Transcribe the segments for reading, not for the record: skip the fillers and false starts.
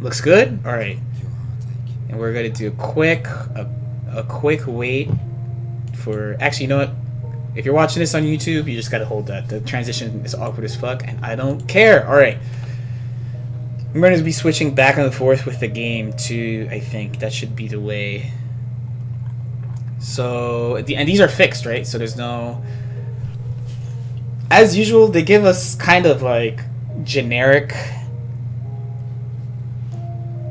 Looks good. All right, and we're gonna do a quick wait for. Actually, you know what? If you're watching this on YouTube, you just gotta hold that. The transition is awkward as fuck, and I don't care. All right, I'm going to be switching back and forth with the game too. I think that should be the way. So, and these are fixed, right? So there's no. As usual, they give us kind of like generic,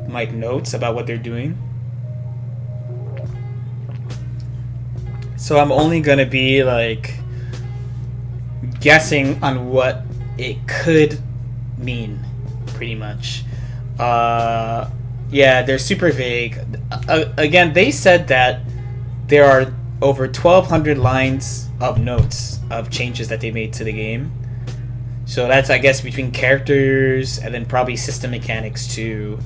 like notes about what they're doing. So I'm only gonna be like guessing on what it could mean, pretty much. Yeah, they're super vague. Again, they said that there are over 1,200 lines of notes of changes that they made to the game. So that's, I guess, between characters and then probably system mechanics too.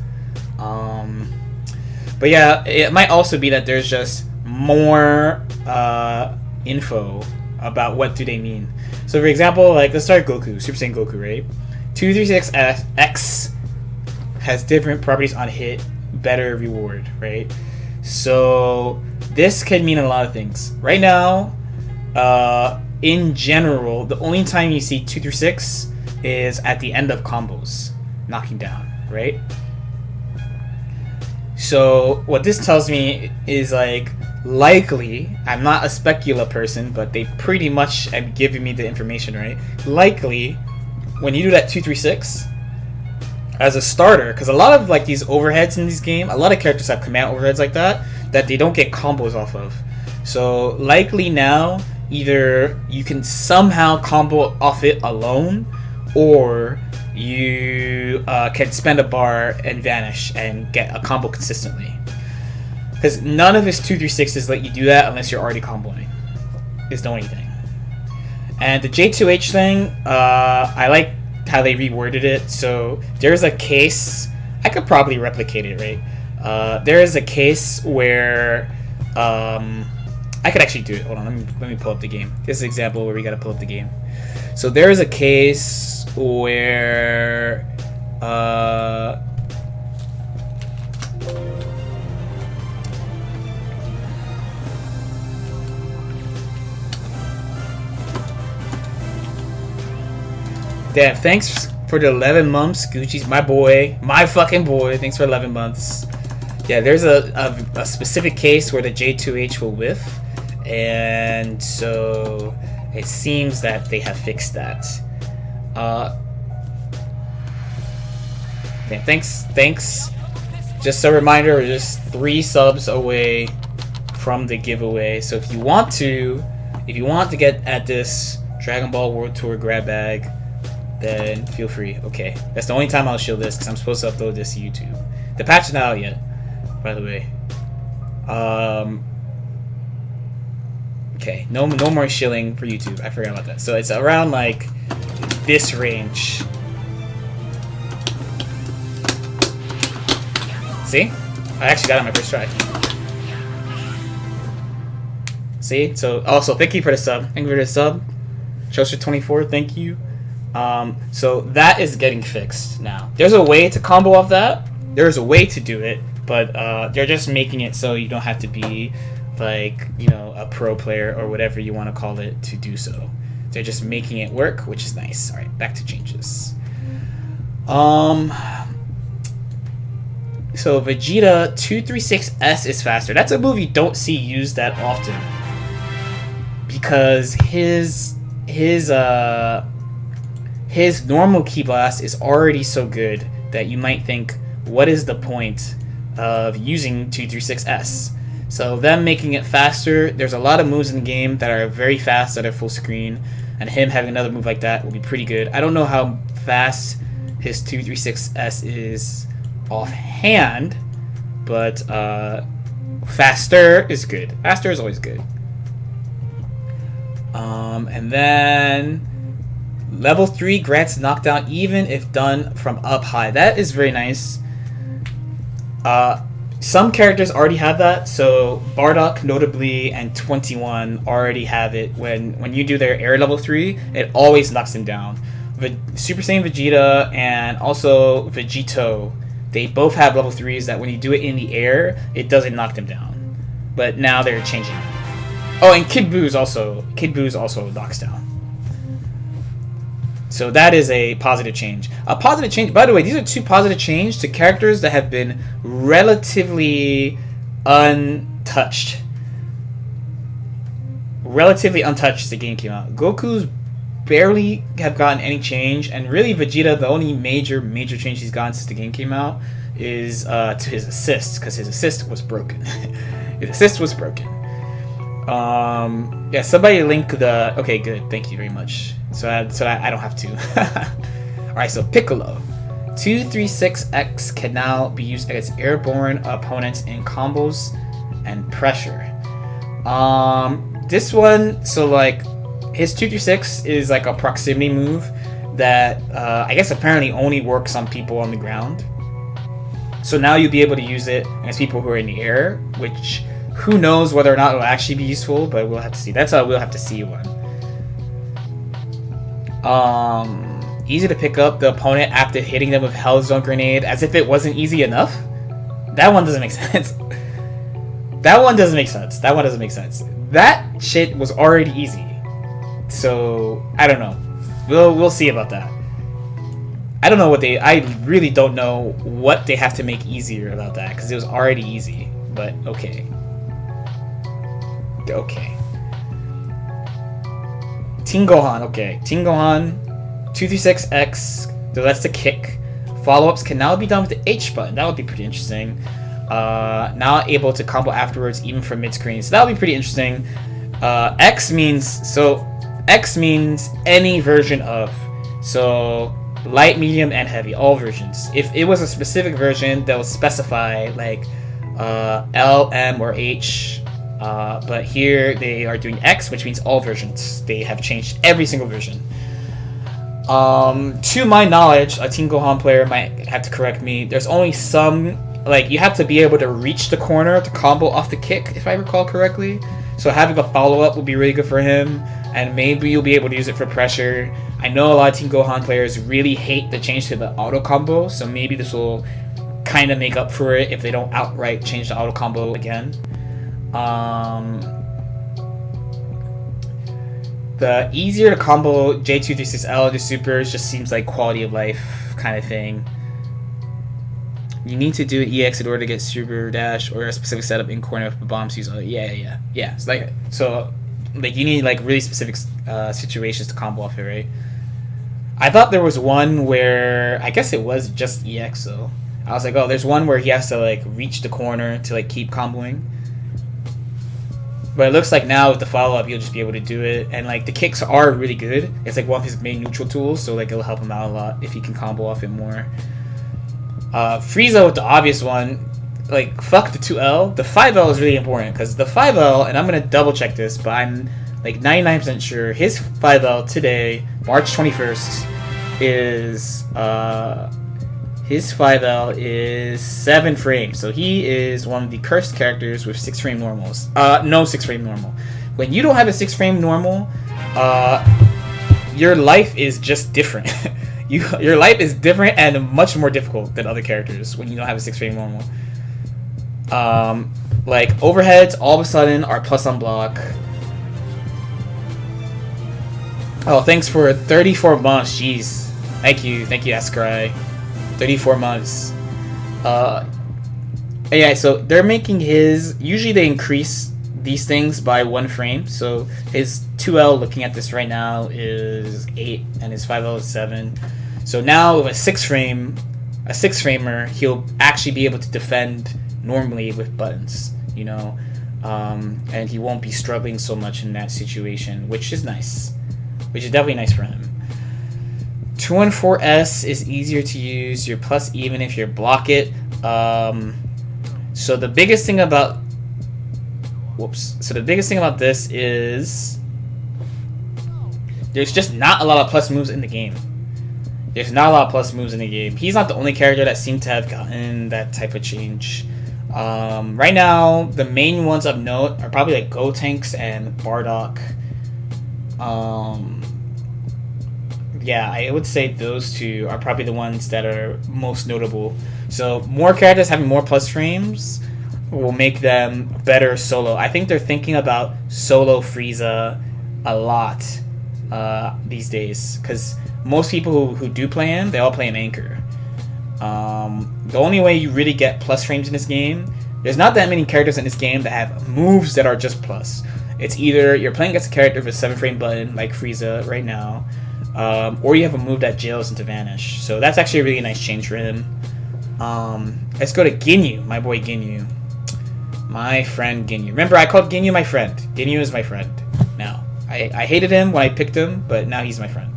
But yeah, it might also be that there's just more info about what do they mean. So for example, like let's start Goku, Super Saiyan Goku, right? 236X has different properties on hit, better reward, right? So this could mean a lot of things. Right now, in general, the only time you see 236 is at the end of combos, knocking down, right? So what this tells me is like likely, I'm not a specula person, but they pretty much have given me the information, right? Likely, when you do that 236 as a starter, because a lot of like these overheads in this game, a lot of characters have command overheads like that they don't get combos off of. So likely now, either you can somehow combo off it alone, or you can spend a bar and vanish and get a combo consistently. Because none of his 236s let you do that unless you're already comboing. Is the only thing. And the J2H thing, I like how they reworded it. So there's a case, I could probably replicate it, right? There is a case where I could actually do it. Hold on, let me pull up the game. This is an example where we gotta pull up the game. So there is a case where damn, thanks for the 11 months. Gucci's my boy. My fucking boy. Thanks for 11 months. Yeah, there's a specific case where the J2H will whiff. And so it seems that they have fixed that. Yeah, thanks. Just a reminder, we're just 3 subs away from the giveaway. So if you want to get at this Dragon Ball World Tour grab bag, then feel free. Okay, that's the only time I'll show this because I'm supposed to upload this to YouTube. The patch is not out yet, by the way. Okay, no more shilling for YouTube. I forgot about that. So it's around like this range. See? I actually got it on my first try. See? So also thank you for the sub. Thank you for the sub. Choser24, thank you. So that is getting fixed now. There's a way to combo off that. There's a way to do it, but they're just making it so you don't have to be like, you know, a pro player or whatever you want to call it to do so. They're just making it work, which is nice. All right, back to changes. So Vegeta 236S is faster. That's a move you don't see used that often because his normal ki blast is already so good that you might think, what is the point of using 236S? So them making it faster, there's a lot of moves in the game that are very fast that are full screen, and him having another move like that will be pretty good. I don't know how fast his 236S is offhand, but faster is good. Faster is always good. And then level 3 grants knockdown even if done from up high. That is very nice. Some characters already have that, so Bardock notably and 21 already have it. When you do their air level 3, it always knocks them down. Super Saiyan Vegeta and also Vegeto they both have level 3s that when you do it in the air, it doesn't knock them down. But now they're changing it. Oh, and Kid Boo's also knocks down. So that is a positive change. A positive change, by the way, these are 2 positive changes to characters that have been relatively untouched. Relatively untouched since the game came out. Goku's barely have gotten any change, and really Vegeta, the only major change he's gotten since the game came out is to his assist, because his assist was broken. His assist was broken. Yeah, somebody link the... Okay, good. Thank you very much. So I don't have to. Alright, so Piccolo. 236X can now be used against airborne opponents in combos and pressure. This one, so like, his 236 is like a proximity move that I guess apparently only works on people on the ground. So now you'll be able to use it against people who are in the air, which who knows whether or not it'll actually be useful, but we'll have to see. That's how we'll have to see one. Easy to pick up the opponent after hitting them with Hell Zone Grenade, as if it wasn't easy enough. That one doesn't make sense. That one doesn't make sense. That one doesn't make sense. That shit was already easy. So I don't know. We'll see about that. I don't know what I really don't know what they have to make easier about that, because it was already easy. But okay. Okay. Team Gohan, okay. Team Gohan, 236X, that's the kick. Follow-ups can now be done with the H button. That would be pretty interesting. Now able to combo afterwards, even from mid-screen. So that would be pretty interesting. X means any version of. So light, medium, and heavy, all versions. If it was a specific version, they'll specify like L, M, or H. But here they are doing X, which means all versions. They have changed every single version. To my knowledge, a Team Gohan player might have to correct me. There's only some, like, you have to be able to reach the corner to combo off the kick, if I recall correctly. So having a follow-up will be really good for him, and maybe you'll be able to use it for pressure. I know a lot of Team Gohan players really hate the change to the auto combo, so maybe this will kind of make up for it if they don't outright change the auto combo again. The easier to combo J236L into supers just seems like quality of life kind of thing. You need to do an EX in order to get super dash or a specific setup in corner of the bombs use. Yeah. So you need like really specific situations to combo off it, right? I thought there was one where I guess it was just EX though. I was like, oh, there's one where he has to like reach the corner to like keep comboing. But it looks like now with the follow-up, you'll just be able to do it. And, like, the kicks are really good. It's, like, one of his main neutral tools, so, like, it'll help him out a lot if he can combo off it more. Frieza with the obvious one, like, fuck the 2L. The 5L is really important, because the 5L, and I'm going to double-check this, but I'm, like, 99% sure his 5L today, March 21st, is, his 5L is 7 frames, so he is one of the cursed characters with 6 frame normals. No 6 frame normal. When you don't have a 6 frame normal, your life is just different. Your life is different and much more difficult than other characters when you don't have a 6 frame normal. Like overheads all of a sudden are plus on block. Oh, thanks for 34 months. Jeez, thank you, Ascarai. 34 months. Yeah, so they're making his... Usually they increase these things by 1 frame. So his 2L, looking at this right now, is 8, and his 5L is 7. So now with a 6-framer, he'll actually be able to defend normally with buttons, you know? And he won't be struggling so much in that situation, which is nice. Which is definitely nice for him. 214S is easier to use. You're plus even if you block it. So the biggest thing about this is there's just not a lot of plus moves in the game. He's not the only character that seemed to have gotten that type of change. Right now, the main ones of note are probably like Gotenks and Bardock. yeah, I would say those two are probably the ones that are most notable. So more characters having more plus frames will make them better solo. I think they're thinking about solo Frieza a lot these days, because most people who do play him, they all play him Anchor. The only way you really get plus frames in this game, there's not that many characters in this game that have moves that are just plus. It's either you're playing against a character with a 7-frame button, like Frieza right now, or you have a move that jails into Vanish. So that's actually a really nice change for him. Let's go to Ginyu, my boy Ginyu. My friend Ginyu. Remember, I called Ginyu my friend. Ginyu is my friend now. I hated him when I picked him, but now he's my friend.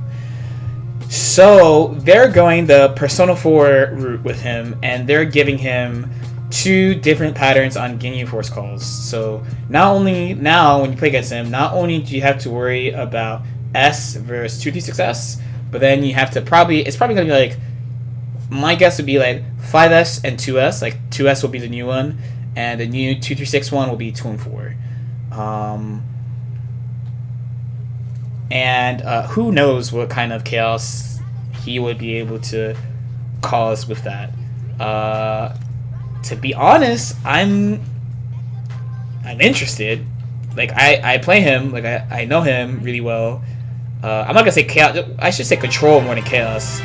So they're going the Persona 4 route with him, and they're giving him 2 different patterns on Ginyu Force calls. So not only now when you play against him, not only do you have to worry about S versus 2d6S, but then you have to it's probably going to be like, my guess would be like 5S and 2S. Like 2S will be the new one, and the new 2-3-6 one will be 2 and 4. And who knows what kind of chaos he would be able to cause with that. To be honest, I'm interested. Like I play him, like I know him really well. I'm not gonna say chaos. I should say control more than chaos.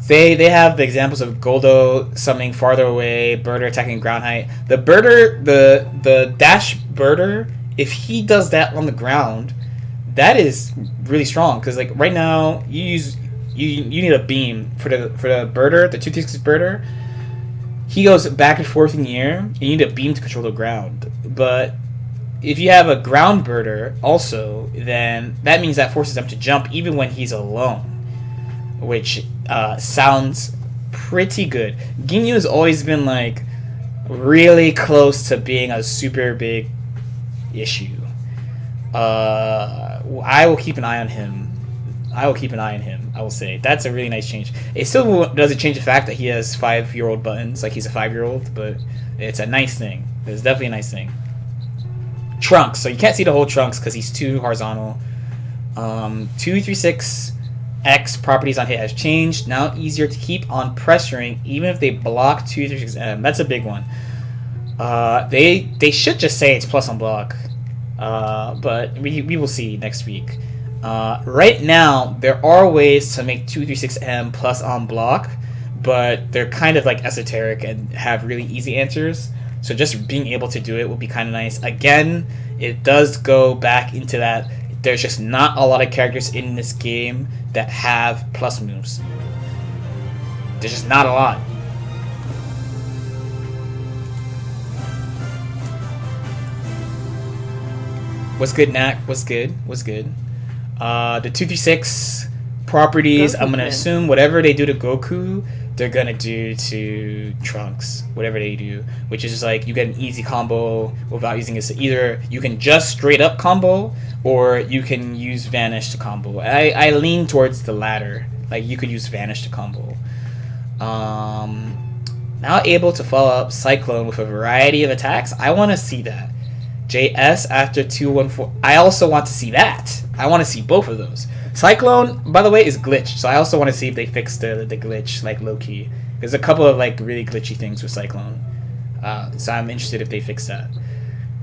They have the examples of Goldo summoning farther away, Birder attacking ground height. The Birder, the dash Birder, if he does that on the ground, that is really strong. Because like right now, you need a beam for the Birder, the 2-6 Birder. He goes back and forth in the air, and you need a beam to control the ground. But if you have a ground Birder also, then that means that forces him to jump even when he's alone, which sounds pretty good. Ginyu has always been like really close to being a super big issue. I will keep an eye on him. I will say that's a really nice change. It still doesn't change the fact that he has 5-year-old buttons, like he's a 5-year-old, but it's a nice thing. It's definitely a nice thing. Trunks, so you can't see the whole Trunks because he's too horizontal. 2-3-6 X properties on hit has changed. Now easier to keep on pressuring even if they block 2-3-6 M. That's a big one. They should just say it's plus on block, but we will see next week. Right now there are ways to make 2-3-6M plus on block, but they're kind of like esoteric and have really easy answers. So just being able to do it will be kind of nice. Again, it does go back into that there's just not a lot of characters in this game that have plus moves. There's just not a lot. What's good, Knack? What's good? The 2-3-6 properties, Goku, I'm going to assume whatever they do to Goku, they're going to do to Trunks. Whatever they do. Which is just like, you get an easy combo without using it. So either you can just straight up combo, or you can use Vanish to combo. I lean towards the latter. Like, you could use Vanish to combo. Now able to follow up Cyclone with a variety of attacks. I want to see that. JS after 2-1-4. I also want to see that. I want to see both of those. Cyclone, by the way, is glitched, so I also want to see if they fix the glitch, like low-key. There's a couple of like really glitchy things with Cyclone. So I'm interested if they fix that.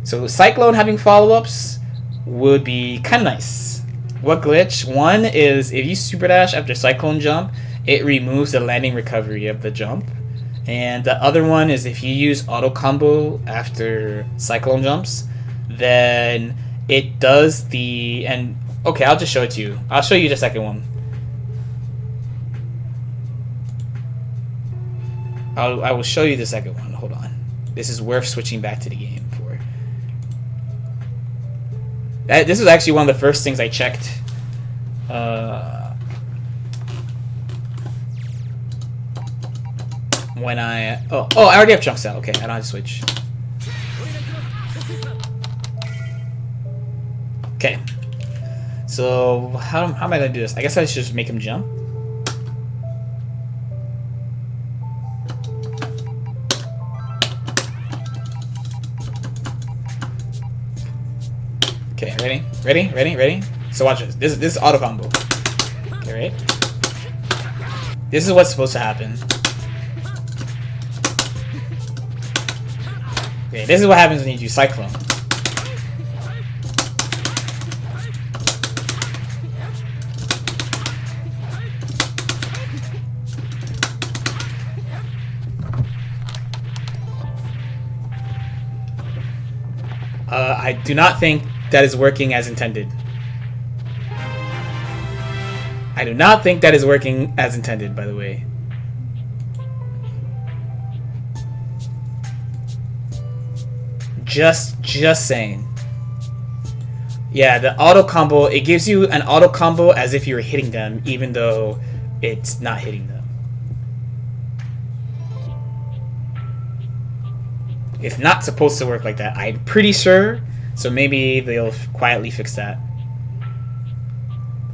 So Cyclone having follow-ups would be kind of nice. What glitch? One is if you super dash after Cyclone jump, it removes the landing recovery of the jump. And the other one is if you use auto combo after Cyclone jumps, then it does the... and okay, I'll just show it to you. I'll show you the second one. I will show you the second one. Hold on. This is worth switching back to the game for. This was actually one of the first things I checked. When I... Oh, I already have Trunks out. Okay, I don't have to switch. Okay. So, how am I going to do this? I guess I should just make him jump. Okay, ready? So watch this. This is auto combo. Okay, right? This is what's supposed to happen. Okay, this is what happens when you do Cyclone. I do not think that is working as intended. I do not think that is working as intended, by the way. Just saying. Yeah, the auto combo, it gives you an auto combo as if you were hitting them, even though it's not hitting them. It's not supposed to work like that, I'm pretty sure. So maybe they'll quietly fix that.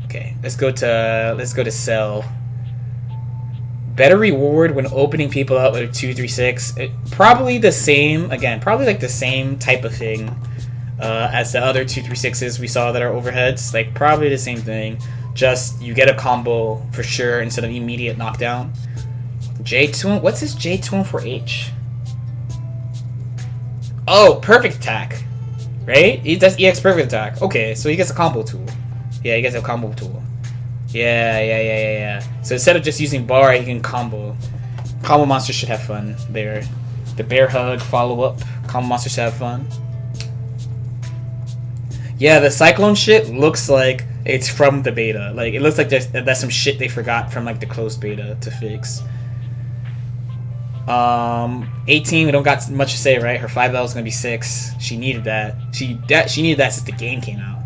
Okay, let's go to sell. Better reward when opening people out with a 236. Probably the same, again, probably like the same type of thing as the other 236s we saw that are overheads. Like probably the same thing. Just you get a combo for sure instead of immediate knockdown. J2, what's his J214H? Oh, perfect attack. Right? That's EX perfect attack. Okay, so he gets a combo tool. Yeah, he gets a combo tool. Yeah. So instead of just using bar, he can combo. Combo monsters should have fun there. The bear hug follow-up. Combo monsters should have fun. Yeah, the Cyclone shit looks like it's from the beta. Like, it looks like that's some shit they forgot from, like, the closed beta to fix. 18, we don't got much to say, right? Her 5 level is gonna be 6. She needed that. She needed that since the game came out.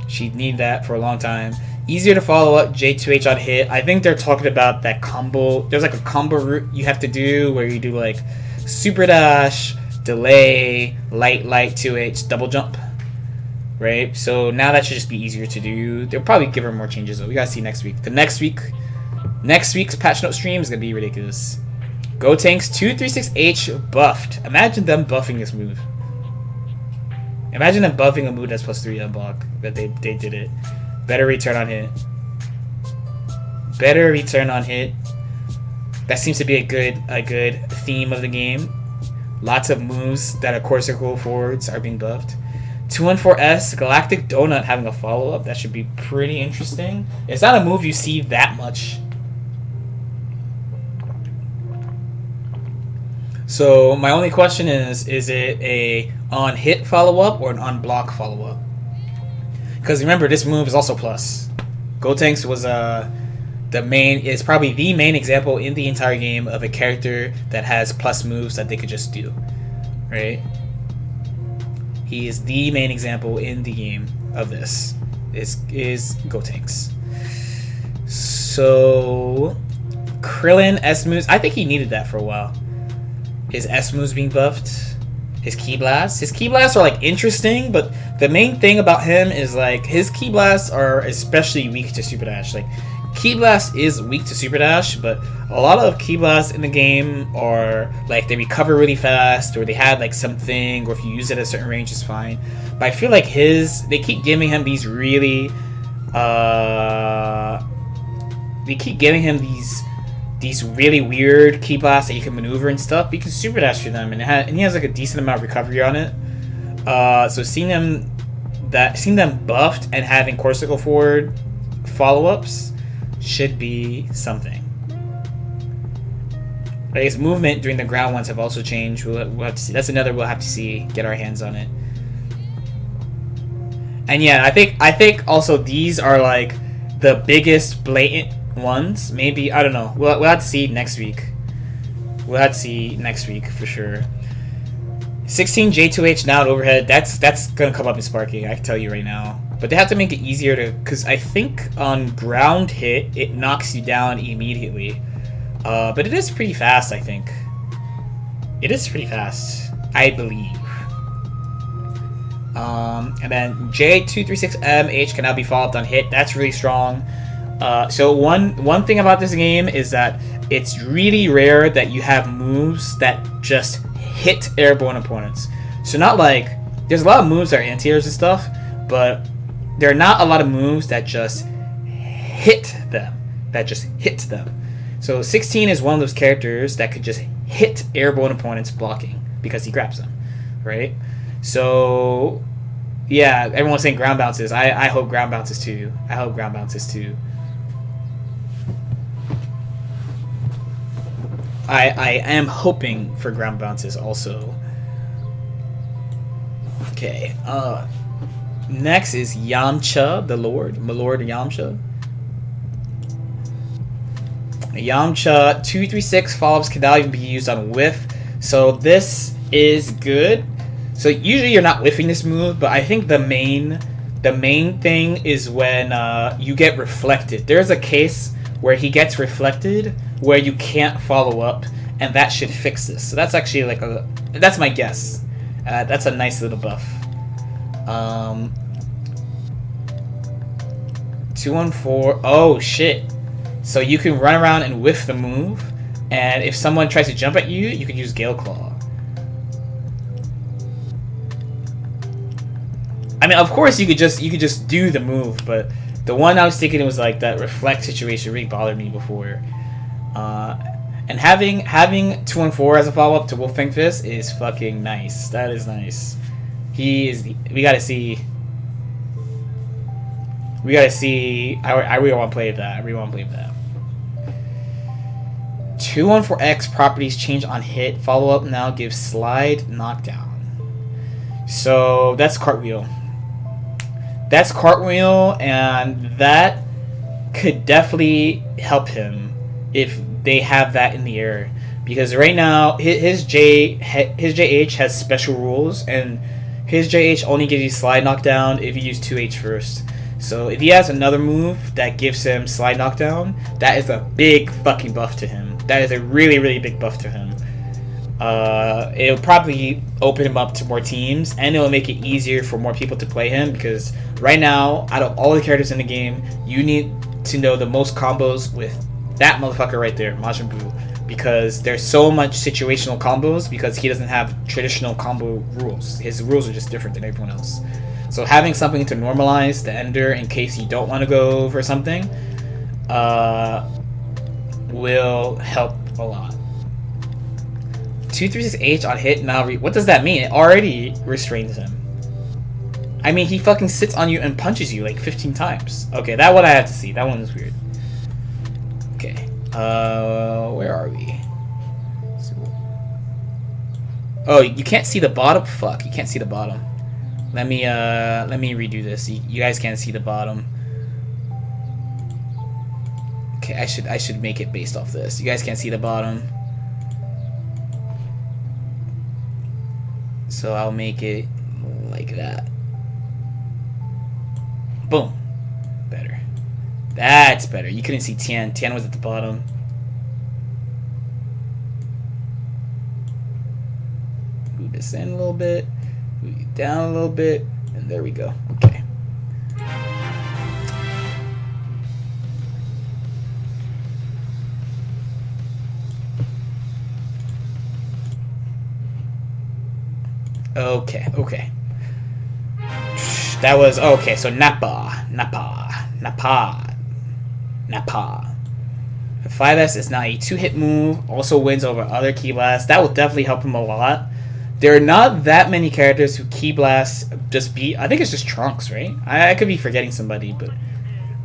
She needed that for a long time. Easier to follow up J2H on hit. I think they're talking about that combo. There's like a combo route you have to do where you do like super dash, delay, light 2H, double jump. Right? So now that should just be easier to do. They'll probably give her more changes though. We gotta see next week. Next week's patch note stream is gonna be ridiculous. Gotenks 236H buffed. Imagine them buffing this move. Imagine them buffing a move that's +3 unblock. That they did it. Better return on hit. Better return on hit. That seems to be a good theme of the game. Lots of moves that are core circle forwards are being buffed. 214S Galactic Donut having a follow up. That should be pretty interesting. It's not a move you see that much. So my only question is it a on hit follow up or an on block follow up? Because remember, this move is also plus. Gotenks was is probably the main example in the entire game of a character that has plus moves that they could just do, right? He is the main example in the game of this. Is Gotenks. So Krillin S moves. I think he needed that for a while. His S moves being buffed. His Ki Blasts. His Ki Blasts are like interesting, but the main thing about him is like his Ki Blasts are especially weak to Super Dash. Like Ki Blast is weak to Super Dash, but a lot of Ki Blasts in the game are like they recover really fast, or they had like something, or if you use it at a certain range, it's fine. But I feel like they keep giving him these really, these really weird Ki Blasts that you can maneuver and stuff, but you can Super Dash through them, and he has like a decent amount of recovery on it. So seeing them buffed and having core circle forward follow-ups should be something. I guess movement during the ground ones have also changed. We'll have to see. That's another we'll have to see. Get our hands on it. And yeah, I think also these are like the biggest blatant ones. Maybe, I don't know. We'll have to see next week. We'll have to see next week for sure. 16 J2H now at overhead. That's gonna come up in Sparking. I can tell you right now. But they have to make it easier to, because I think on ground hit it knocks you down immediately. But it is pretty fast. I think it is pretty fast. I believe. And then J236MH can now be followed up on hit. That's really strong. So one thing about this game is that it's really rare that you have moves that just hit airborne opponents. So not like there's a lot of moves that are anti-airs and stuff, but there are not a lot of moves that just hit them. So 16 is one of those characters that could just hit airborne opponents blocking because he grabs them, right? So yeah, everyone's saying ground bounces. I hope ground bounces too. I am hoping for ground bounces also. Okay. Next is Yamcha, the Lord. My Lord Yamcha. Yamcha 236 follow-ups can now even be used on whiff. So this is good. So usually you're not whiffing this move, but I think the main thing is when you get reflected. There's a case where he gets reflected where you can't follow up, and that should fix this. So that's actually like that's my guess. That's a nice little buff. 214. Oh shit. So you can run around and whiff the move, and if someone tries to jump at you, you can use Gale Claw. I mean, of course you could just do the move, but the one I was thinking was like that reflect situation really bothered me before. And having 214 as a follow up to Wolf Fang Fist is fucking nice. That is nice. We gotta see. I really want to play that. 214X properties change on hit. Follow up now gives slide knockdown. So that's cartwheel. And that could definitely help him if they have that in the air. Because right now his JH has special rules, and his JH only gives you slide knockdown if you use 2H first. So if he has another move that gives him slide knockdown, that is a big fucking buff to him. That is a really, really big buff to him. It'll probably open him up to more teams, and it'll make it easier for more people to play him, because right now, out of all the characters in the game, you need to know the most combos with that motherfucker right there, Majin Buu, because there's so much situational combos because he doesn't have traditional combo rules. His rules are just different than everyone else. So having something to normalize the ender in case you don't want to go for something will help a lot. 236H on hit now. What does that mean? It already restrains him. I mean, he fucking sits on you and punches you like 15 times. Okay, that one I have to see. That one is weird. Okay. Where are we? Oh, you can't see the bottom? Fuck, you can't see the bottom. Let me redo this. You guys can't see the bottom. Okay, I should make it based off this. You guys can't see the bottom. So I'll make it like that. Boom. Better. That's better. You couldn't see Tian. Tian was at the bottom. Move this in a little bit. Move it down a little bit. And there we go. Okay. Okay. That was okay. So Napa. The 5S is now a 2-hit move. Also wins over other Ki Blasts. That will definitely help him a lot. There are not that many characters who Ki Blast just beat. I think it's just Trunks, right? I could be forgetting somebody, but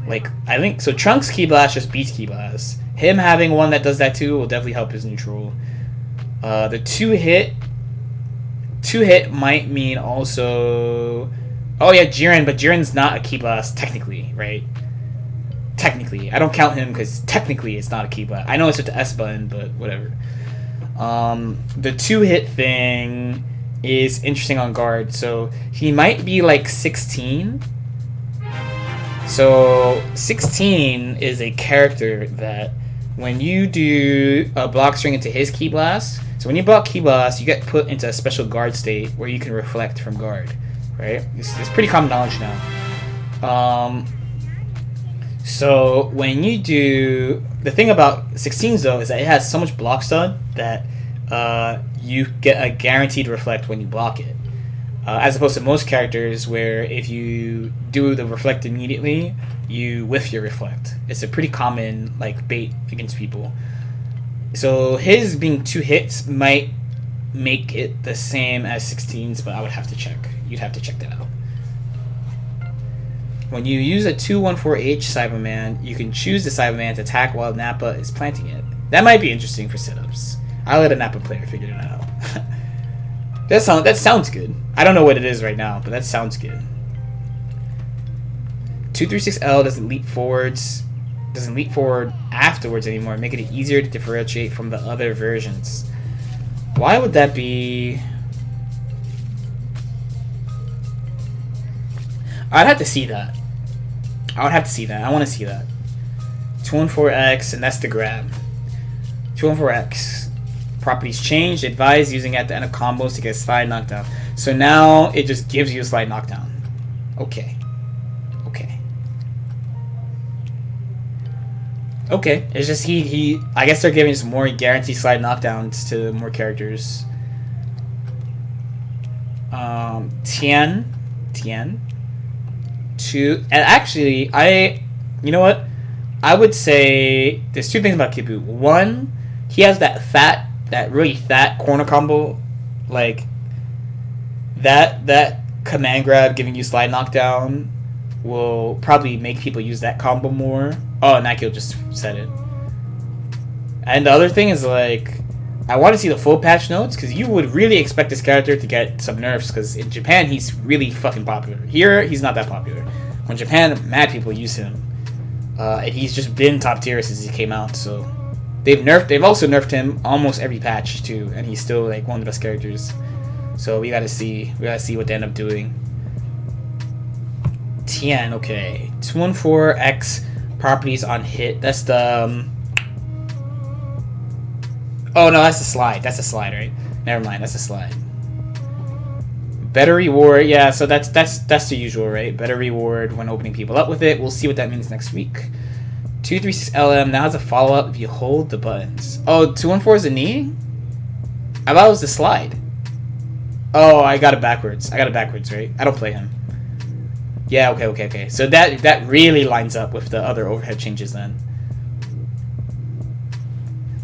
like I think so. Trunks Ki Blast just beats Ki Blast. Him having one that does that too will definitely help his neutral. The 2-hit might mean also. Oh yeah, Jiren, but Jiren's not a Ki Blast technically, right? Technically, I don't count him because technically it's not a Ki Blast. I know it's with the S button, but whatever. The 2-hit thing is interesting on guard, so he might be like 16. So 16 is a character that when you do a block string into his Ki Blast, so when you block Ki Blast, you get put into a special guard state where you can reflect from guard, right? It's pretty common knowledge now. So when you do the thing about 16s though is that it has so much block stun that you get a guaranteed reflect when you block it. as opposed to most characters where if you do the reflect immediately, you whiff your reflect. It's a pretty common like bait against people. So his being 2 hits might make it the same as 16's, but I would have to check. You'd have to check that out. When you use a 214H Cyberman, you can choose the Cyberman to attack while Napa is planting it. That might be interesting for setups. I'll let a Napa player figure that out. That sounds good. I don't know what it is right now, but that sounds good. 236L doesn't leap forward afterwards anymore, making it easier to differentiate from the other versions. Why would that be? I'd have to see that. I would have to see that. I want to see that. 214X, and that's the grab. 214X. Properties changed. Advise using at the end of combos to get a slide knockdown. So now it just gives you a slide knockdown. Okay. Okay. Okay. It's just he I guess they're giving us more guaranteed slide knockdowns to more characters. Tien. 2. And actually, you know what? I would say there's 2 things about Kipu. One, he has that really fat corner combo, like that command grab giving you slide knockdown will probably make people use that combo more. Oh, Nakio just said it. And the other thing is, like, I want to see the full patch notes, because you would really expect this character to get some nerfs, because in Japan he's really fucking popular. Here he's not that popular. When Japan, mad people use him, and he's just been top tier since he came out. So they've also nerfed him almost every patch too, and he's still like one of the best characters. So we gotta see what they end up doing. Tien, okay. 214X properties on hit. That's the oh no, that's the slide. That's a slide, right? Never mind, that's a slide. Better reward, yeah. So that's the usual, right? Better reward when opening people up with it. We'll see what that means next week. 236LM now has a follow up if you hold the buttons. Oh, 214 is a knee. I thought it was the slide. Oh, I got it backwards. Right? I don't play him. Yeah, okay. So that really lines up with the other overhead changes then.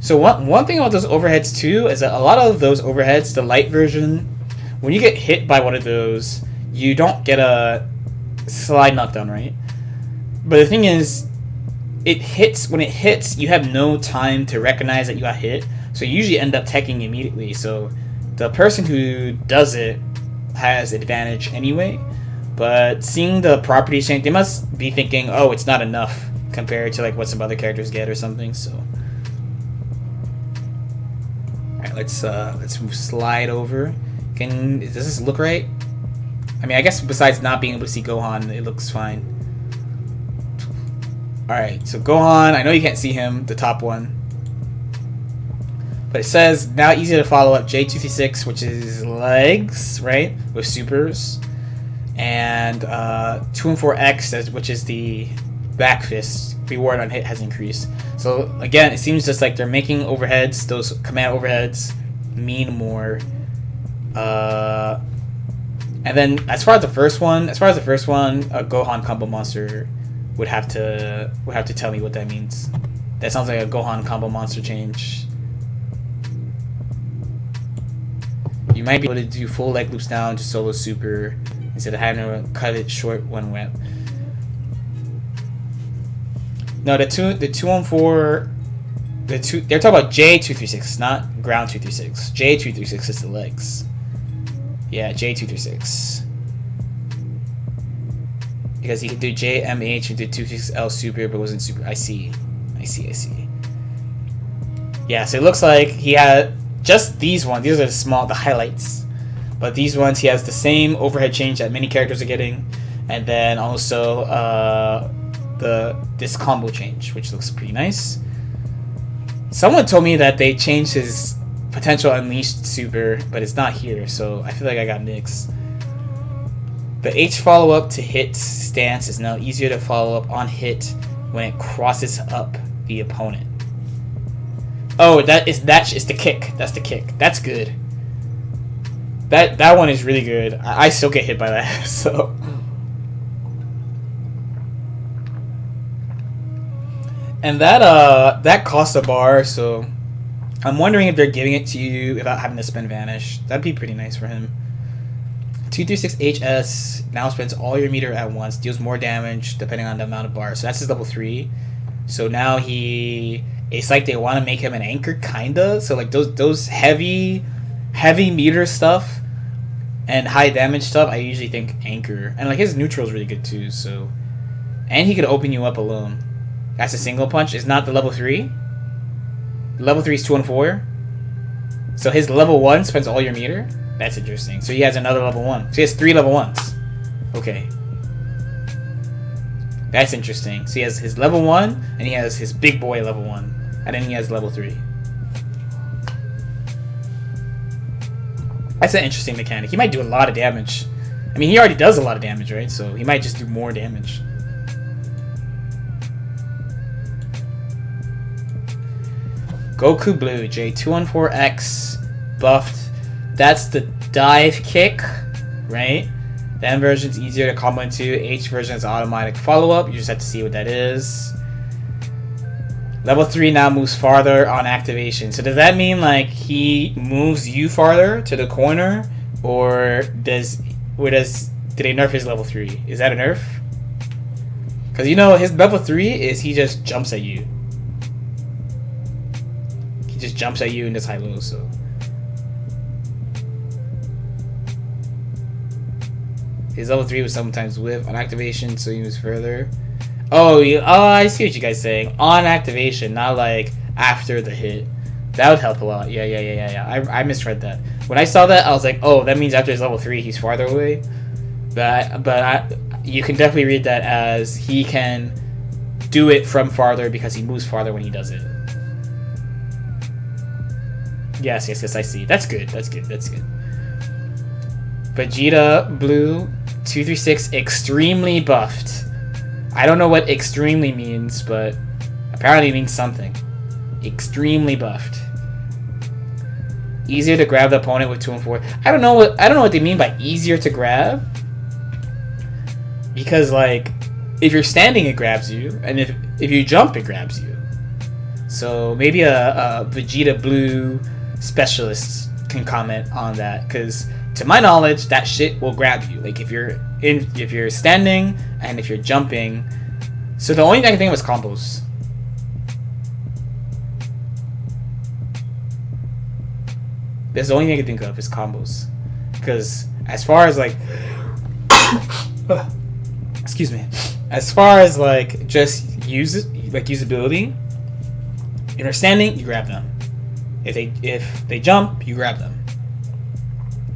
So one thing about those overheads too is that a lot of those overheads, the light version, when you get hit by one of those, you don't get a slide knockdown, right? But the thing is, when it hits, you have no time to recognize that you got hit, so you usually end up teching immediately. So the person who does it has advantage anyway. But seeing the properties change, they must be thinking, oh, it's not enough compared to like what some other characters get or something. So, all right, let's move slide over. Does this look right? I mean, I guess besides not being able to see Gohan, it looks fine. Alright, so Gohan, I know you can't see him, the top one. But it says, now easy to follow up J236, which is legs, right? With supers. And 214X, which is the back fist. Reward on hit has increased. So again, it seems just like they're making overheads, those command overheads, mean more. And then as far as the first one, a Gohan combo monster would have to tell me what that means. That sounds like a Gohan combo monster change. You might be able to do full leg loops down to solo super instead of having to cut it short one whip. No, the 214. They're talking about J236, not ground 236. J236 is the legs. Yeah, J236. Because he could do JMH and did 26L super, but wasn't super. I see. Yeah, so it looks like he had just these ones. These are the highlights. But these ones, he has the same overhead change that many characters are getting, and then also this combo change, which looks pretty nice. Someone told me that they changed his potential unleashed super, but it's not here, so I feel like I got mixed. The H follow up to hit stance is now easier to follow up on hit when it crosses up the opponent. Oh, that's the kick. That's the kick. That's good. That one is really good. I still get hit by that, so. And that costs a bar, so I'm wondering if they're giving it to you without having to spend Vanish. That'd be pretty nice for him. 236HS now spends all your meter at once, deals more damage depending on the amount of bars. So that's his level 3. So now it's like they want to make him an anchor, kinda. So like those heavy meter stuff and high damage stuff, I usually think anchor. And like his neutral is really good too. So, and he could open you up alone. That's a single punch. It's not the level 3. Level 3 is 2 and 4. So his level 1 spends all your meter. That's interesting. So he has another level 1. So he has 3 level 1s. Okay. That's interesting. So he has his level 1, and he has his big boy level 1. And then he has level 3. That's an interesting mechanic. He might do a lot of damage. I mean, he already does a lot of damage, right? So he might just do more damage. Goku Blue, J214X, buffed. That's the dive kick, right? The M version's easier to combo into. H version is automatic follow-up. You just have to see what that is. Level 3 now moves farther on activation. So does that mean like he moves you farther to the corner, or did they nerf his level 3? Is that a nerf? Because you know his level 3 is he just jumps at you. He just jumps at you and does high-low. So his level 3 was sometimes whiff on activation, so he moves further. Oh, I see what you guys saying. On activation, not like after the hit. That would help a lot. Yeah. I misread that. When I saw that, I was like, oh, that means after his level 3, he's farther away. But you can definitely read that as he can do it from farther because he moves farther when he does it. Yes, I see. That's good. Vegeta Blue 236 extremely buffed. I don't know what extremely means, but apparently it means something. Extremely buffed. Easier to grab the opponent with 2 and 4. I don't know what they mean by easier to grab. Because like if you're standing it grabs you, and if you jump it grabs you. So maybe a Vegeta Blue specialist can comment on that, because to my knowledge that shit will grab you. Like if you're standing and if you're jumping. So the only thing I can think of is combos. That's the only thing I can think of is combos. Because as far as like excuse me. As far as like just usability, if they're standing, you grab them. If they jump, you grab them.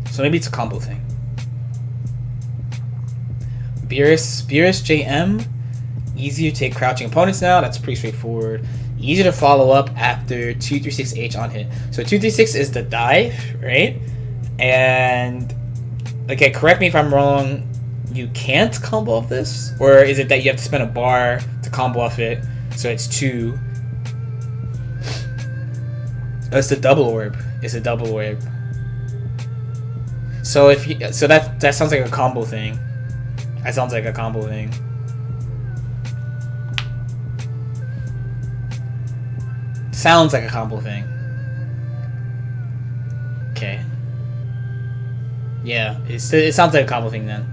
So maybe it's a combo thing. Beerus JM. Easier to take crouching opponents now. That's pretty straightforward. Easier to follow up after 236H on hit. So 236 is the dive, right? And okay, correct me if I'm wrong. You can't combo off this, or is it that you have to spend a bar to combo off it? So it's 2. Oh, it's the double orb. It's a double orb. So that sounds like a combo thing. That sounds like a combo thing. Sounds like a combo thing. Okay. Yeah, it sounds like a combo thing then.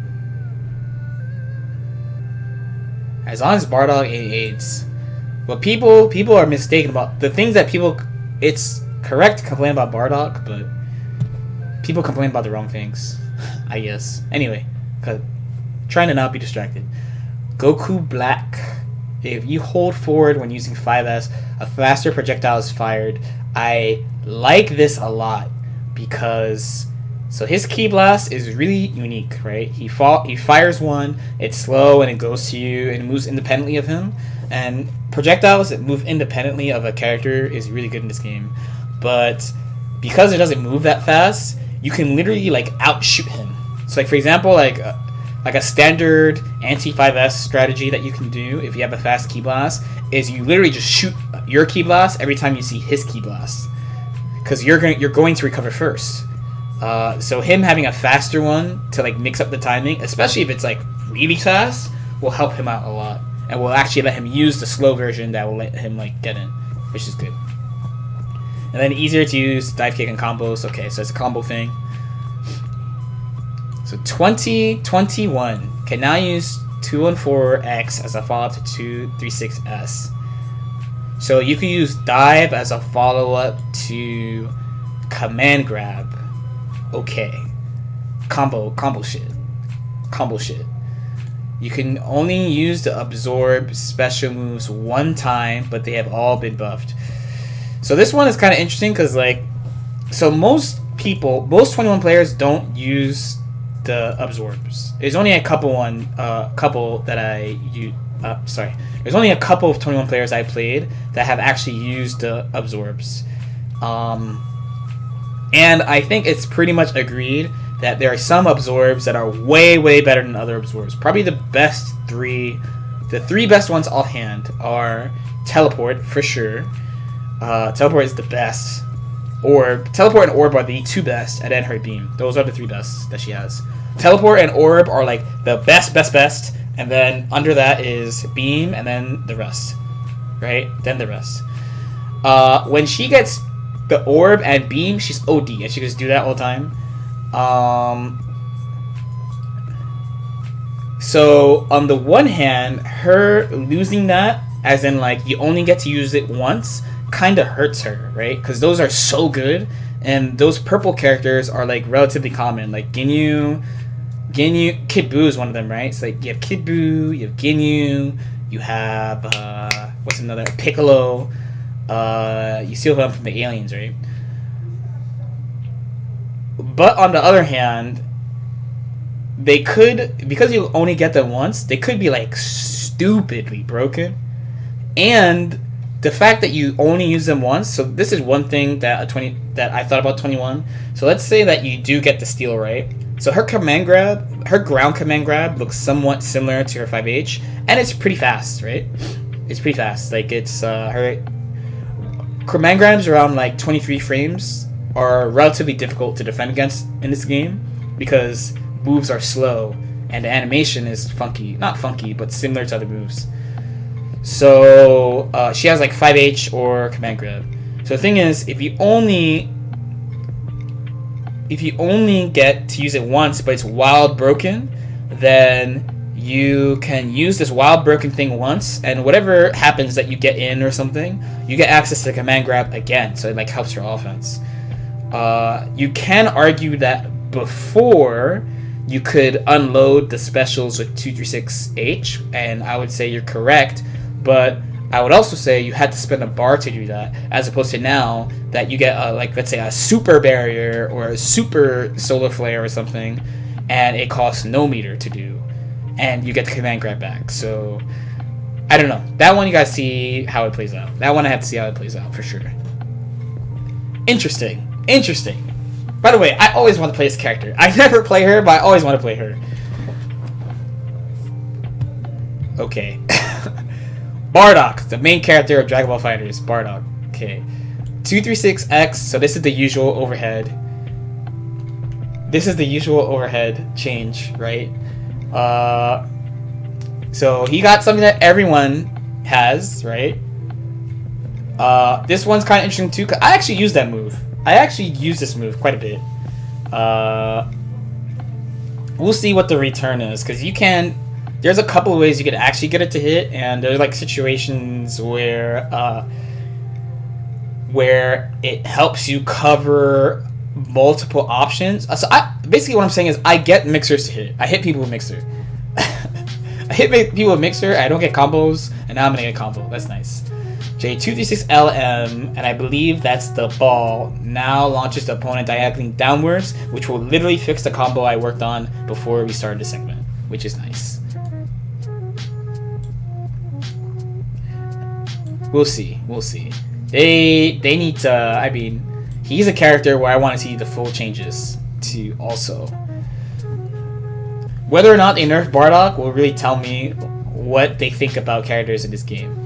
As long as Bardock aids. But people are mistaken about the things that people. It's correct to complain about Bardock, but people complain about the wrong things, I guess. Anyway, trying to not be distracted. Goku Black. If you hold forward when using 5S, a faster projectile is fired. I like this a lot because so his Ki Blast is really unique, right? He fires one, it's slow and it goes to you and it moves independently of him. And projectiles that move independently of a character is really good in this game. But because it doesn't move that fast, you can literally like outshoot him. So like for example, like a standard anti-5S strategy that you can do if you have a fast Ki Blast is you literally just shoot your Ki Blast every time you see his Ki Blast, because you're going to recover first. So him having a faster one to like mix up the timing, especially if it's like really fast, will help him out a lot, and will actually let him use the slow version that will let him like get in, which is good. And then easier to use dive kick and combos. Okay, so it's a combo thing. So 2021 can now use 214X as a follow-up to 236S. So you can use dive as a follow-up to command grab. Okay. Combo shit. You can only use the absorb special moves one time, but they have all been buffed. So this one is kind of interesting because like, so most 21 players don't use the absorbs. There's only a couple that I use. Sorry, there's only a couple of 21 players I played that have actually used the absorbs. And I think it's pretty much agreed that there are some absorbs that are way better than other absorbs. Probably the three best ones offhand are teleport for sure. Teleport is the best. Teleport and orb are the two best, and then her beam. Those are the three best that she has. Teleport and orb are like the best, and then under that is beam, and then the rest. Right? Then the rest. When she gets the orb and beam, she's OD, and she can just do that all the time. So on the one hand, her losing that, as in like you only get to use it once, kind of hurts her, right? Because those are so good, and those purple characters are like relatively common. Like Ginyu, Kid Buu is one of them, right? So like you have Kid Buu, you have Ginyu, you have what's another, Piccolo. You steal them from the aliens, right? But on the other hand, they could, because you only get them once, they could be like stupidly broken. And the fact that you only use them once, so this is one thing that I thought about 21. So let's say that you do get the steal, right? So her ground command grab looks somewhat similar to her 5H, and it's pretty fast, right? It's pretty fast. Like it's her command grabs around like 23 frames are relatively difficult to defend against in this game because moves are slow and the animation is funky. Not funky, but similar to other moves. So she has like 5H or command grab. So the thing is, if you only get to use it once, but it's wild broken, then you can use this wild broken thing once, and whatever happens that you get in or something, you get access to the command grab again, so it like helps your offense. You can argue that before you could unload the specials with 236H, and I would say you're correct, but I would also say you had to spend a bar to do that, as opposed to now that you get like, let's say a super barrier or a super solar flare or something, and it costs no meter to do, and you get the command grab back. So I don't know, that one you guys see how it plays out. That one I have to see how it plays out for sure. Interesting. By the way, I always want to play this character. I never play her, but I always want to play her. Okay. Bardock, the main character of Dragon Ball FighterZ. Bardock. Okay. 236X, so this is the usual overhead. This is the usual overhead change, right? So he got something that everyone has, right? This one's kind of interesting too, because I actually use that move. I actually use this move quite a bit. We'll see what the return is, because you can... There's a couple of ways you could actually get it to hit, and there's like situations where it helps you cover multiple options. So basically what I'm saying is I get mixers to hit. I hit people with mixer. I hit people with mixer, I don't get combos, and now I'm gonna get a combo. That's nice. J236LM, and I believe that's the ball, now launches the opponent diagonally downwards, which will literally fix the combo I worked on before we started the segment, which is nice. We'll see. They need to, I mean, he's a character where I want to see the full changes to also. Whether or not they nerf Bardock will really tell me what they think about characters in this game.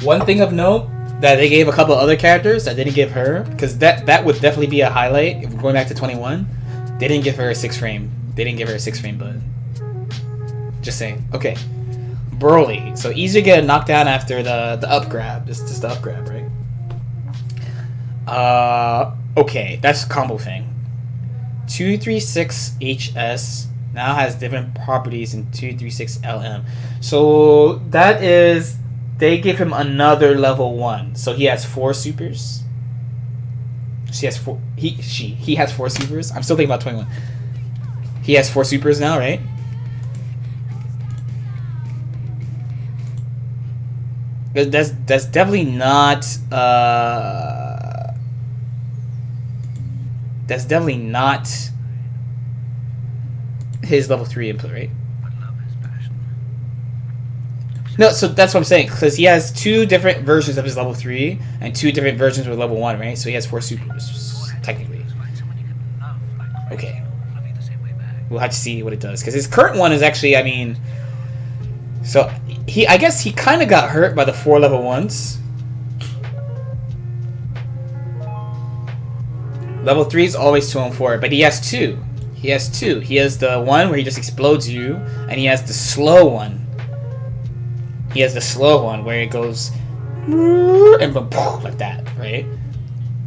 One thing of note that they gave a couple other characters that didn't give her, because that would definitely be a highlight if we're going back to 21. They didn't give her a 6 frame. They didn't give her a 6 frame button. Just saying. Okay. Broly. So easier to get a knockdown after the up grab. Just the up grab, right? Okay. That's a combo thing. 236 HS now has different properties in 236 LM. So that is, they give him another level 1. So he has 4 supers. She has 4. He has 4 supers. I'm still thinking about 21. He has 4 supers now, right? That's definitely not that's definitely not his level 3 input, right? No, so that's what I'm saying, because he has 2 different versions of his level 3 and 2 different versions with level 1, right? So he has 4 supers, technically. Okay. We'll have to see what it does, because his current one is actually, I mean... So, I guess he kind of got hurt by the 4 level 1s. Level 3 is always 2 and 4, but he has 2. He has 2. He has the one where he just explodes you, and he has the slow one. He has the slow one where it goes and like that, right?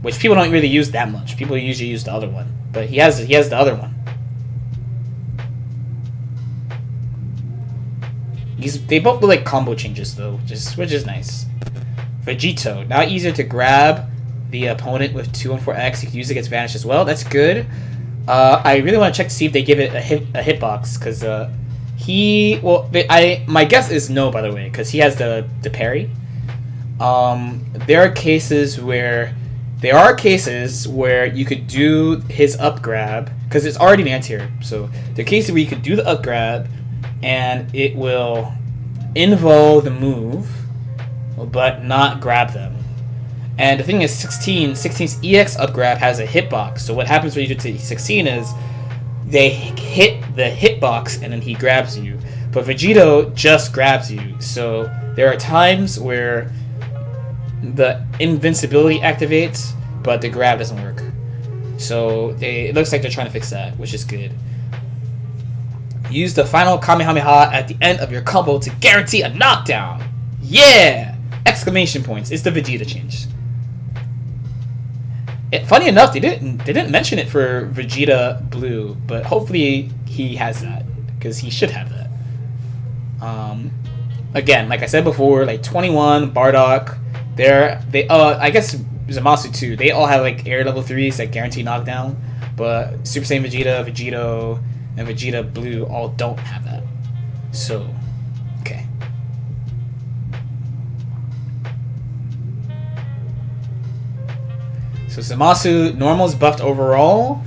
Which people don't really use that much. People usually use the other one, but he has the other one. They both look like combo changes though, which is nice. Vegeta, now easier to grab the opponent with 2 and 4X. You can use it against Vanish as well. That's good. I really want to check to see if they give it a hitbox, because my guess is no, by the way, because he has the parry. There are cases where you could do his up grab, because it's already an anti-air. So there are cases where you could do the up grab and it will invo the move but not grab them. And the thing is, 16's EX up grab has a hitbox. So what happens when you do to 16 is they hit the hitbox and then he grabs you. But Vegeta just grabs you. So there are times where the invincibility activates, but the grab doesn't work. So it looks like they're trying to fix that, which is good. Use the final Kamehameha at the end of your combo to guarantee a knockdown. Yeah! Exclamation points. It's the Vegeta change. Funny enough, they didn't mention it for Vegeta Blue, but hopefully he has that, because he should have that. Again, like I said before, like 21, Bardock, I guess Zamasu too. They all have like air level 3s that guarantee knockdown, but Super Saiyan Vegeta, Vegito, and Vegeta Blue all don't have that. So, okay. So Zamasu, normal's buffed overall.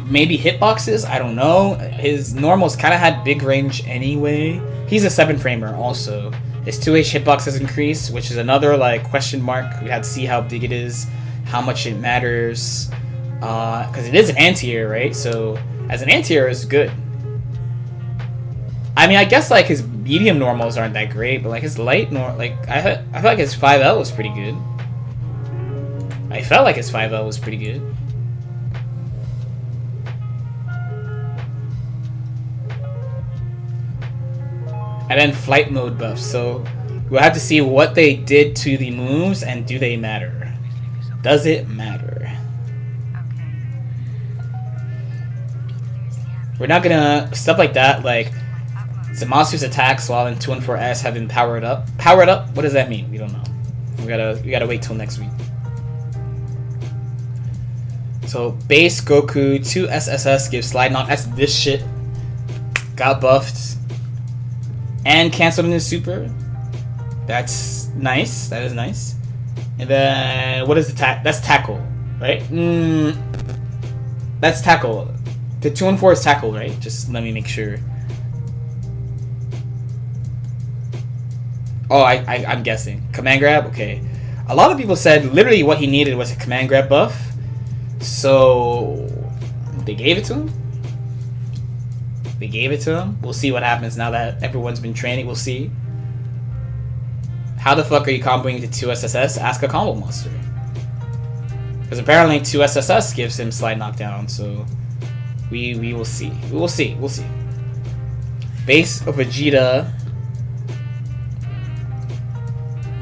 Maybe hitboxes, I don't know. His normals kind of had big range anyway. He's a 7-framer also. His 2H hitbox has increased, which is another like question mark. We have to see how big it is, how much it matters. Because it is an anti-air, right? So as an anti-air, it's good. I mean, I guess like his medium normals aren't that great, but like his light I feel like his 5L was pretty good. I felt like his 5L was pretty good. And then flight mode buffs. So we'll have to see what they did to the moves and do they matter. Does it matter? We're not gonna stuff like that, like Zamasu's attacks while in 2 and 4S have been powered up. Powered up? What does that mean? We don't know. We gotta wait till next week. So base Goku 2 SSS gives slide knock. That's this shit. Got buffed and canceled in his super. That's nice. That is nice. And then what is the that's tackle, right? That's tackle. The 2 and 4 is tackle, right? Just let me make sure. Oh, I'm guessing. Command grab? Okay. A lot of people said literally what he needed was a command grab buff. So they gave it to him. We'll see what happens now that everyone's been training. We'll see how the fuck are you comboing to 2 SSS? Ask a combo monster. Because apparently 2 SSS gives him slide knockdown, so we will see. We'll see. Base of Vegeta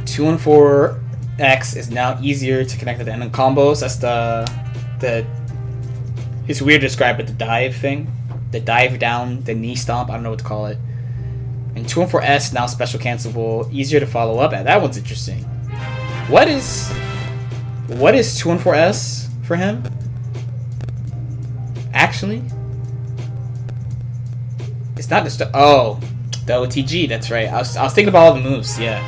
214X is now easier to connect at the end of combos. That's the it's weird to describe it, the dive thing. The dive down, the knee stomp, I don't know what to call it. And 214S now special cancelable, easier to follow up at. That one's interesting. What is 214S for him? Actually? It's not just the OTG, that's right. I was thinking about all the moves, yeah.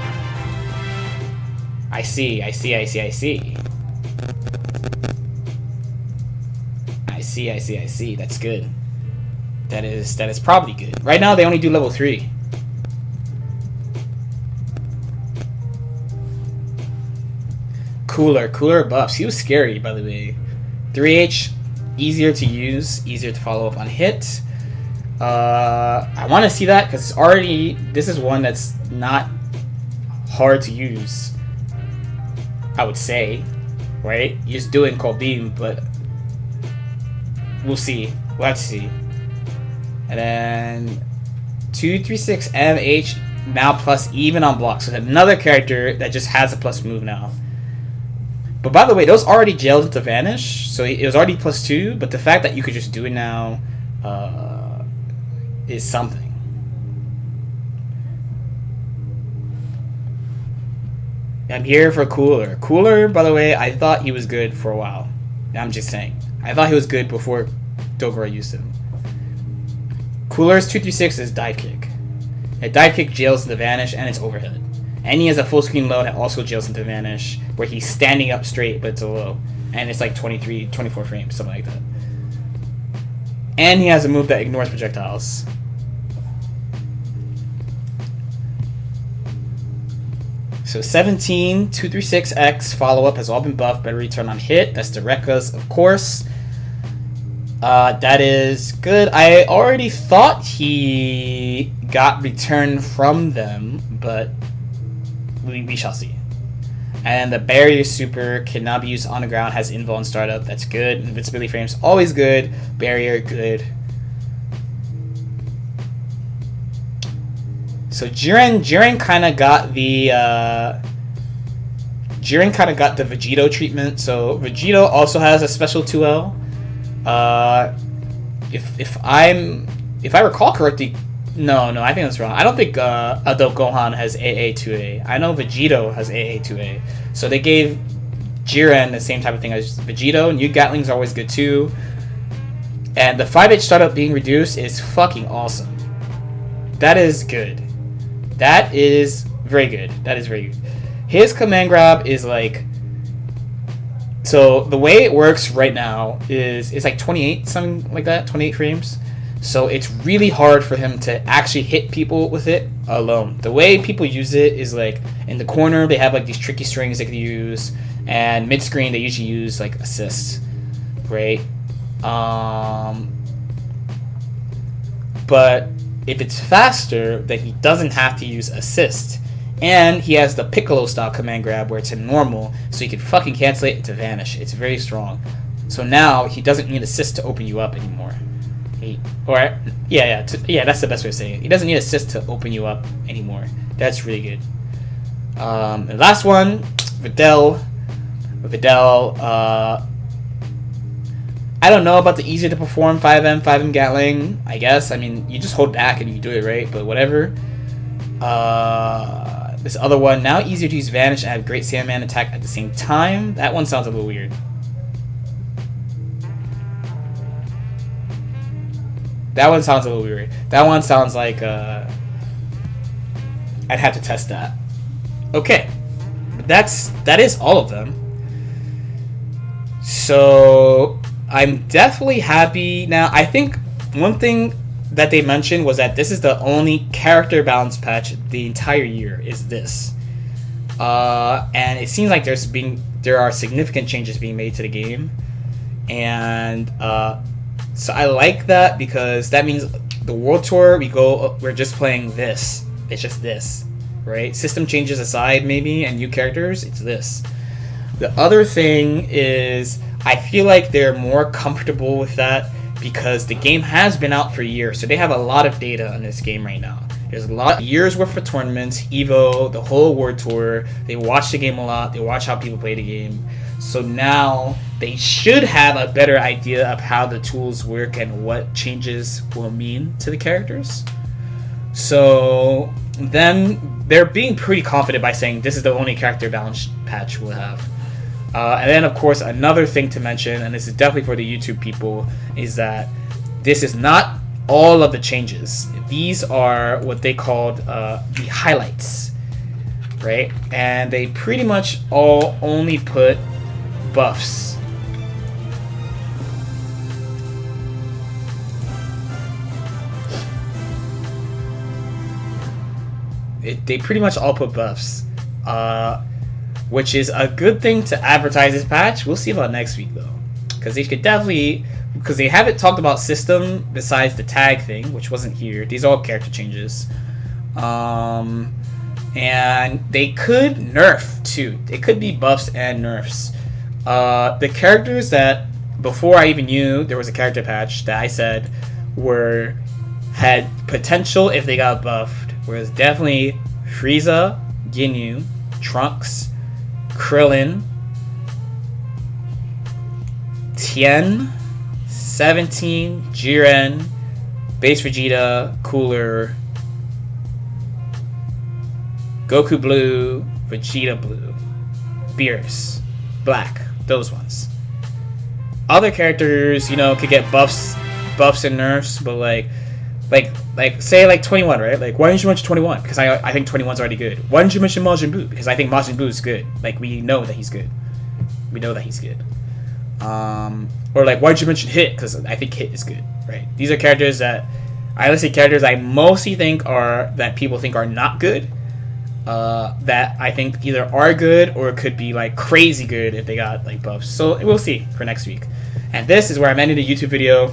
I see. That's good. That is probably good. Right now they only do level 3. Cooler buffs. He was scary, by the way. 3H, easier to use, easier to follow up on hit. I want to see that because it's already. This is one that's not hard to use, I would say, right? You're just doing Cold Beam, but we'll see. We'll have to see. And then 236 MH now plus even on block. So another character that just has a plus move now. But by the way, those already gelled into Vanish, so it was already +2. But the fact that you could just do it now is something. I'm here for Cooler. Cooler, by the way, I thought he was good for a while. I'm just saying. I thought he was good before Dogora used him. Cooler's 236 is Dive Kick. A Dive Kick jails into Vanish and it's overhead. And he has a full screen load that also jails into Vanish, where he's standing up straight, but it's a low. And it's like 23, 24 frames, something like that. And he has a move that ignores projectiles. So 17, 236X follow-up has all been buffed. Better return on hit. That's the Rekkas, of course. That is good. I already thought he got return from them, but we shall see. And the Barrier Super cannot be used on the ground, has invul and startup. That's good. Invincibility frames, always good. Barrier, good. So Jiren kind of got the Vegito treatment. So Vegito also has a special 2L. If I recall correctly, no, I think that's wrong. I don't think Adult Gohan has AA2A. I know Vegito has AA2A. So they gave Jiren the same type of thing as Vegito. New Gatlings are always good too. And the 5H startup being reduced is fucking awesome. That is good. That is very good. His command grab is like... So the way it works right now is it's like 28, something like that, 28 frames. So it's really hard for him to actually hit people with it alone. The way people use it is like in the corner they have like these tricky strings they can use, and mid screen they usually use like assists, right? But if it's faster, then he doesn't have to use assist. And he has the Piccolo style command grab where it's in normal, so he can fucking cancel it into Vanish. It's very strong. So now he doesn't need assist to open you up anymore. That's the best way of saying it. He doesn't need assist to open you up anymore. That's really good. The last one, Videl. I don't know about the easier to perform 5M Gatling, I guess. I mean, you just hold back and you do it, right? But whatever. This other one, now easier to use Vanish and have Great Sandman attack at the same time. That one sounds a little weird. That one sounds like I'd have to test that. Okay. That is all of them. So I'm definitely happy now. I think one thing that they mentioned was that this is the only character balance patch the entire year is this. And it seems like there are significant changes being made to the game. And so I like that because that means the World Tour we're just playing this. It's just this. right? System changes aside, maybe, and new characters, it's this. The other thing is, I feel like they're more comfortable with that because the game has been out for years, so they have a lot of data on this game right now. There's a lot of years worth of tournaments, Evo, the whole World Tour. They watch the game a lot. They watch how people play the game. So now they should have a better idea of how the tools work and what changes will mean to the characters. So then they're being pretty confident by saying this is the only character balance patch we'll have. And then, of course, another thing to mention, and this is definitely for the YouTube people, is that this is not all of the changes. These are what they called the highlights, right? And they pretty much all only put buffs. They pretty much all put buffs, which is a good thing to advertise this patch. We'll see about next week though, because they could definitely, because they haven't talked about system besides the tag thing, which wasn't here. These are all character changes. And they could nerf too. It could be buffs and nerfs. The characters that, before I even knew there was a character patch, that I said had potential if they got buffed, was definitely Frieza, Ginyu, Trunks, Krillin, Tien, 17, Jiren, Base Vegeta, Cooler, Goku Blue, Vegeta Blue, Beerus, Black, those ones. Other characters, could get buffs and nerfs, but like say like 21, right? Like, why didn't you mention 21? Because I think 21's already good. Why didn't you mention Majin Buu? Because I think Majin Buu is good. Like, we know that he's good. Or like, why did you mention Hit? Because I think Hit is good, right? These are characters that I mostly think that people think are not good. That I think either are good or could be like crazy good if they got like buffs. So we'll see for next week. And this is where I'm ending the YouTube video.